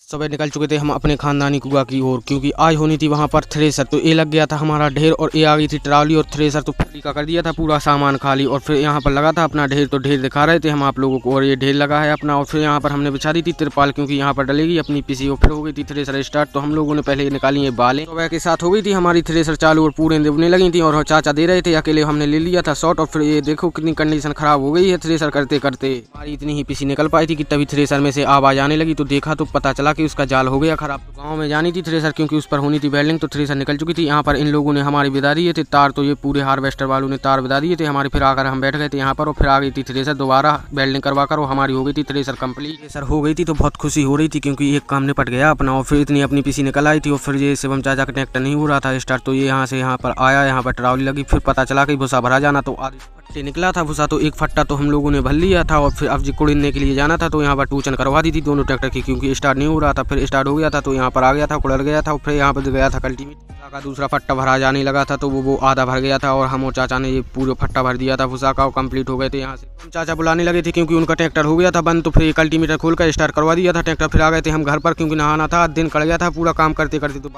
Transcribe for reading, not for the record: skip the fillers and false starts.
सुबह निकल चुके थे हम अपने खानदानी कुआ की ओर, क्योंकि आज होनी थी वहाँ पर थ्रेसर। तो ये लग गया था हमारा ढेर और ये आ गई थी ट्राली और थ्रेसर तो फुल्ली का कर दिया था पूरा सामान खाली। और फिर यहाँ पर लगा था अपना ढेर, तो ढेर दिखा रहे थे हम आप लोगों को। और ये ढेर लगा है अपना, और फिर यहाँ पर हमने बिछा दी थी तिरपाल, क्योंकि यहाँ पर डलेगी अपनी पीसी। और फिर हो गई थी थ्रेसर स्टार्ट। तो हम लोगों ने पहले निकाली है बालें। सुबह के साथ हो गई थी हमारी थ्रेसर चालू और पूरे देवने लगी थी। और चाचा दे रहे थे अकेले, हमने ले लिया था शॉट। और फिर ये देखो कितनी कंडीशन खराब हो गई है थ्रेसर करते करते। हमारी इतनी ही पीसी निकल पाई थी कि तभी थ्रेसर में से आवाज आने लगी। तो देखा तो पता चला कि उसका जाल हो गया खराब। तो गाँव में जानी थी थ्रेसर, क्योंकि उस पर होनी थी वेल्डिंग। तो थ्रेसर निकल चुकी थी। यहाँ पर इन लोगों ने हमारी बिदा दिए थे तार। तो ये पूरे हार्वेस्टर वालों ने तार बिदा दिए थे हमारे। फिर आकर हम बैठ गए थे यहाँ पर। और फिर आ गई थी थ्रेसर दोबारा वेल्डिंग करवा कर, और हमारी हो गई थी थ्रेसर कंप्लीट। थ्रेसर हो गई थी तो बहुत खुशी हो रही थी, क्योंकि एक काम निपट गया अपना। और फिर इतनी अपनी पीसी निकल आई थी। और फिर ये शिवम चाचा का ट्रैक्टर नहीं हो रहा था स्टार्ट। तो ये यहाँ से यहाँ पर आया, यहाँ पर ट्रावली लगी। फिर पता चला कि भूसा भरा जाना। तो आधी फट्टे निकला था भूसा, तो एक फट्टा तो हम लोगों ने भर लिया था। और फिर अब जी कुड़ने के लिए जाना था, तो यहाँ पर टूचन करवा दी थी दोनों ट्रैक्टर की, क्योंकि स्टार्ट नहीं हो रहा था। फिर स्टार्ट हो गया था, तो यहाँ पर आ गया था, कुड़ल गया था। और फिर यहाँ पर गया था कल्टीमेट का दूसरा फट्टा भरा जाने लगा था। तो वो आधा भर गया था, और हम और चाचा ने ये पूरा फट्टा भर दिया था भूसा का, और कंप्लीट हो गए थे। यहाँ से हम चाचा बुलाने लगे थे, क्योंकि उनका ट्रैक्टर हो गया था बंद। तो फिर कल्टीमीटर खोल कर स्टार्ट करवा दिया था ट्रैक्टर। फिर आ गए थे हम घर पर, क्योंकि नहाना था, दिन कट गया था पूरा काम करते करते। तो